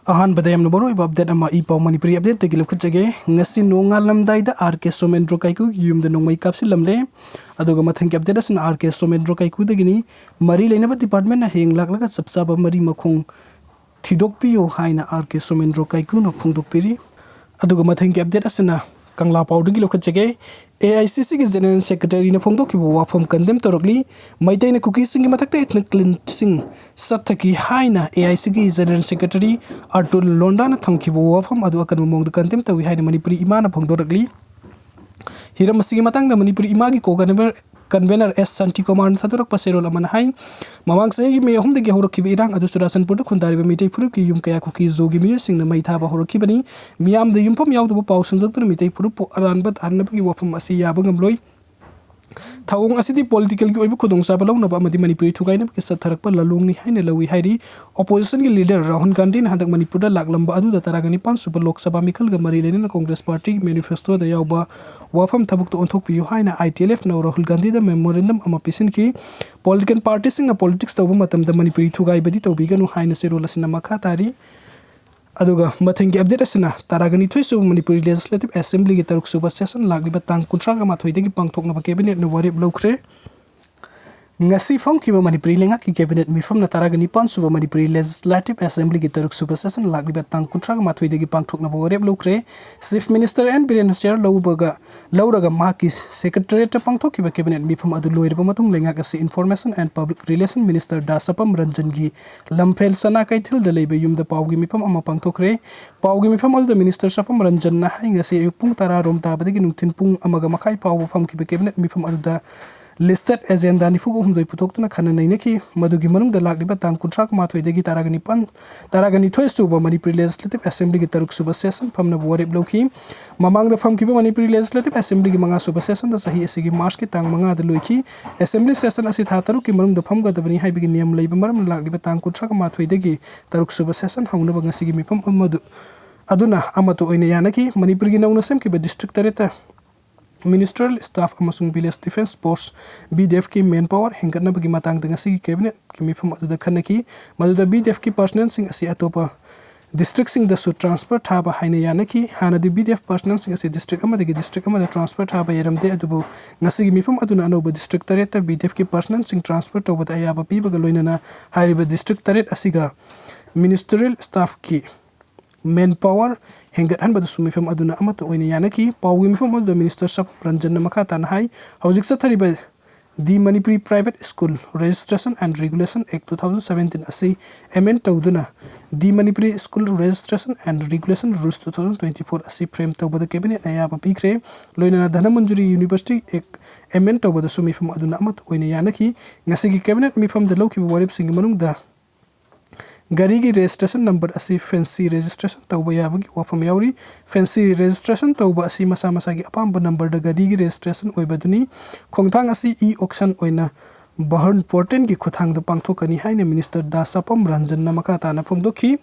ahan badayam no boro update ama ipaw manipuri update tegilo khujage ngasi nonga lamdai da RK Somendro Kaiku Yumda Nongmei Kapshillamle aduga mathang update asna RK Somendro Kaiku dagini mari leinaba department na heng laklaga sabsaba mari makhong thidokpiyo haina RK Somendro Kaiku no phungdokpiri aduga mathang update asna Kangla Powder Gilo Khachage AICC General Secretary na Phongdo Kibo Wafam Condemn Torokli Meiteina Kukisingi Mathakta ethnic cleansing Sathaki Haina AICC General Secretary Artul Londa na Thamkibo Wafam adu akan mong the condemn tawi haina Manipuri Ima na Phongdorokli Hiramasigi matang da Manipuri Imagi ko Convener S Santi Command Thadorak Pasero Lamanhai Mamang Sagi may home the Gehoroki Irang adu Surasan Pudu Kundari Mite Puruki Yum Kayakuki Zogi Musing the Maitaba Horokibani Miam the Yumpam Yau the Pausan Dr. Mite Purupo Aran but Anabi Wapam Asia Bangamloy Tawong City political Kudong Sabalong about Manipuri to Gaina because Satarapa Lalungi Haina Lawi Haidi opposition leader Rahun Gandhi Hadak Manipura Laklamba Adu the Taragani Pan Super Lok Sabamikal Marilena Congress Party Manifesto the Yauba Wafam Tabuk to Ontok Haina ITLF now Rahul Gandhi the memorandum Amapisinki political parties in a politics to Matam the Manipuri to Gai Bedito Bigan Haina Serola Sinamakatari aduga mathengi update asna taragani thoi su Manipuri Legislative Assembly gi taruk suba session lagli batang kuntranga ma thoi degi pangthokna ba cabinet no warib lokre ngasi phongkiba Manipuri lenga ki cabinet mifam na taragani pan suba Manipuri Legislative Assembly gi taruk suba session lagli batang kuntranga ma thoi degi pangthokna ba warib lokre Chief Minister and Biren Chair lauraga ma ki secretariat pangthokiba cabinet mifam adu loirba matung lenga kasi Information and Public Relation Minister Dasapam Ranjan gi lamphel sana kaithil da leibe yumda pawgi mifam ama pangthokre pawgi mifam adu Minister Sapam Ranjan na hainga se pung tara rom ta badagi nungtin pung amaga makai paw fam ki cabinet mifam adu da listed agenda ni fugo humdoi putoktuna khana nei neki madugi manung da lagli batang contract ma thoi degi taragani thoi suba Manipuri Legislative Assembly gi taruk suba session famna bore bloki mamang da fam ki Manipuri Legislative Assembly gi manga suba session da sahi asigi March ki tang manga da loiki assembly session asi tha taruk ki manung da fam ga da bani hai bigi niam leiba maram lagli batang contract ma thoi degi taruk suba session hauna banga sigi mi fam amadu aduna amato oine yanaki Manipur gi nauna sem ki district tareta Ministerial Staff amasung Village Defense Force BDF ki manpower hengkatna bagi matang dengan sigi cabinet kimi pham adu da khanaki madu da BDF ki personnel sing asi atopa district sing da su transfer thaba haina yanaki hana di BDF personnel sing asi district ama da transfer thaba yaramde adubu ngasigi mifam aduna anoba district tareta BDF ki personnel sing transfer toba da ayaba pibaga loinana hariba district taret asiga Ministerial Staff ki manpower hengat han badu sumifam aduna amato oine yanaki pawgi mifam adu Minister Sap Ranjan Makata hai hojik sathariba the Manipuri Private School Registration and Regulation Act 2017 asi amend tawduna the Manipuri School Registration and Regulation Rules 2024 asi frame tawbada cabinet aya papikre loina dhana manjuri University Act amend tawbada sumifam aduna amato oine yanaki ngasigi cabinet mifam da lawki warib sing manung da Garigi registration number asi fancy registration tauba yabagi wafam yauri fancy registration tauba asi masa gi apamba number da garigi registration oibaduni khongthang asi auction oina bahar portent gi khuthang da pangthokani haina Minister Dasapam Ranjan Namakata na phongdokhi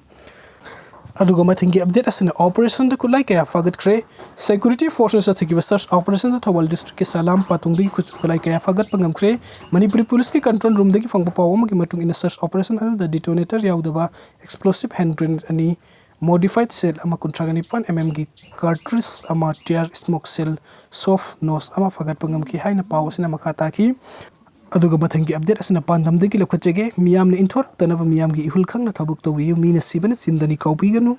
aduga mathingi update asina operation da kulai kaya fagat kre security forces athikiba search operation da Thawal district ke salam patung di kulai kaya fagat pangam kre Manipuri police ki control room dagi fangpa pawam gi matung in search operation adu da detonator yaudaba explosive hand grenade ani modified cell ama kuntragani pan gi cartridge ama tear smoke cell soft nose ama fagat pangam ki haina pawsina makata ki aduga mathangi update asina pandam de kilo khachege miyam ne inthor tanaba miyam gi ihul khangna thabuk tawi mina sibana sindani kaupiganu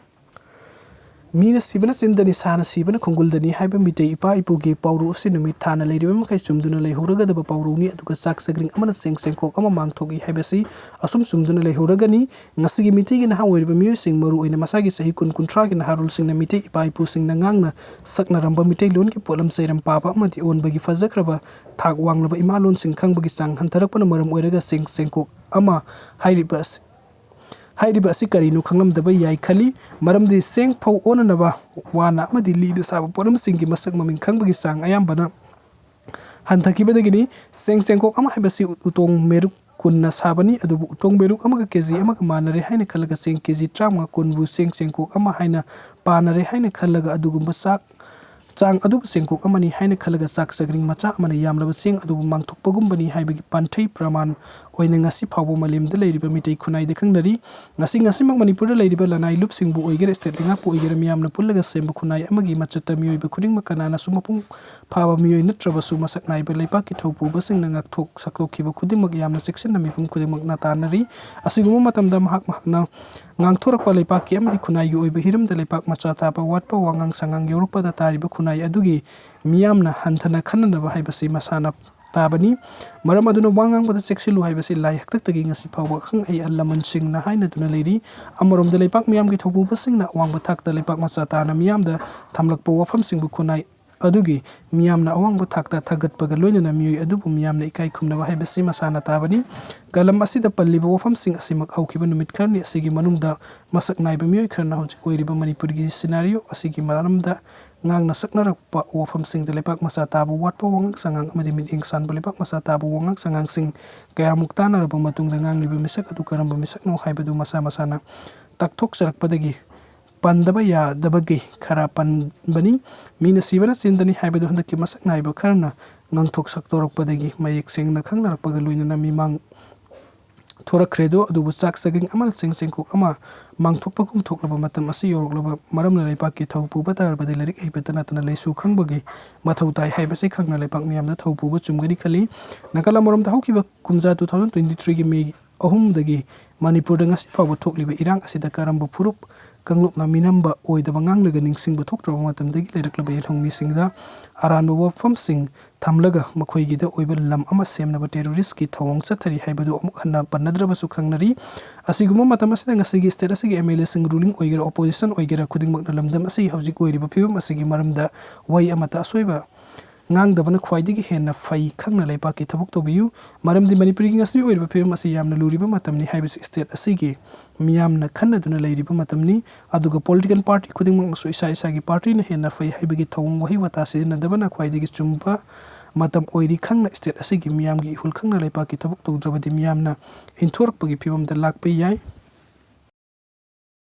mina sibana sindani sana sibana khonguldani haiba mitei ipa ipuge pawru sinumi thana leiriba makai sumduna leihuraga daba pawruni aduga sak sagring amana sengkok ama mangthogi haibasi asum sumduna leihuragani ngasigi mitei gi na haweriba musing maru oina masagi sahi kuntra gi na harul sing na mitei ipa ipu sing na ngangna sakna ramba mitei lon ki polam sairam papa amati on bagi fajakraba thak wanglaba imalon sing khang bagi sang hantarakpana maram oiraga sengkok ama hairiba asi karinu khanglam daba yai khali maramdi seng phau onanaba wana amadi lida saba poram singi masak maming khangbagi sang ayambana hanthakibadagini sengkok ama haibasi utong meru kunna sabani adubu utong meru ama kg ama manare haina khalaga seng kg tram kunbu sengkok ama haina panare haina khalaga adugumba sak chang adu sengkok amani haina khalaga sak sagring macha amani yamlaba seng adu mangthokpagum bani haibagi panthai praman oina ngasi phawbo malemda leiriba mitei khunai de khangnari ngasi mak manipur da leiriba lanai lup singbu oigera state lenga pu oigera miyamna pullaga semba khunai amagi machata miyoiba khuding makanana sumapung phaba miyoy natraba su masak naiba leipa ki thopu basing na ngak thok saklo khiba khuding mak yamna section na mipum khuding mak na tanari asiguma matamda mahakna ngang thorakpa leipa ki amadi khunai gi oiba hiram da leipa macha tapa watpa wangang sangang yorupa da tariba khunai adugi miyamna hanthana khanna ba haibasi masana tabani maram aduna wangang bada cheksilu haibasi lai haktak tagi ngasi phawba khang ai allaman sing na haina tuna leiri amarom da leipak miyam gi thobu basing na wangba thak da leipak macha ta na miyam da thamlakpa wafam sing bu khunai adugi miyamna awangba thakta thagat paga loinana miyoi adubu miyamna ikai khumna ba haibasi masana tabani kalam asida palliba wafam sing asimak haukiba numit kharni asigi manungda masak naiba miyoi kharna hojik oiriba manipur gi scenario asigi maramda ngang na saknarakpa wafam sing da leipak masa tabu watpa wangang sangang amadi miting san leipak masa tabu wangang sangang sing kaya muktana raba matung da ngang liba misak adu karamba misak no haibadu masa masana takthok sarakpadagi pandaba ya dabagi khara panbani mina sibana sindani haibadu handaki masak naiba kharna ngangthok saktorokpadagi mayek sengna khangnarakpaga loinana mimang thorak credo adubu chak saging amal sengkuk ama mangthokpa kum thoklaba matam asi yoroklaba maramna leipak ki thopu batar badi lerik hibetana tana leisu khangbagi mathau tai haibase khangna leipak miyamda thopu bu chumgani khali nakala moram da hokiba kumja 2023 gi me ahum dagi manipur da ngasi phawba thokliba irang asida karamba phurup kanglupna minamba oidaba nganglaga ningsing bu thoktraba matam dagi leiraklaba yelhong misingda aranba wafam sing thamlaga makhoi da oiba lam ama semnaba terrorist ki thawong chathari haibadu amuk hanna pannadraba su khangnari asiguma matam asida ngasigi state asigi MLA sing ruling oigera opposition oigera khuding makna lamdam asi hawjik oiriba phibam asigi maramda wai amata asoiba ngang dabana khwaidigi henna fai khangna leipa ki thabuk tobiyu maramdi manipuri gi ngasi oiriba phibam asi yamna luriba matamni haibis state asigi miyamna khanna duna leiriba matamni aduga political party khuding mak su isa gi party na henna fai haibigi thawong wahi wata sidina dabana khwaidigi chumba matam oiri khangna state asigi miyamgi hul khangna leipa ki thabuk tawdrabadi miyamna inthorpagi phibam da lakpe yai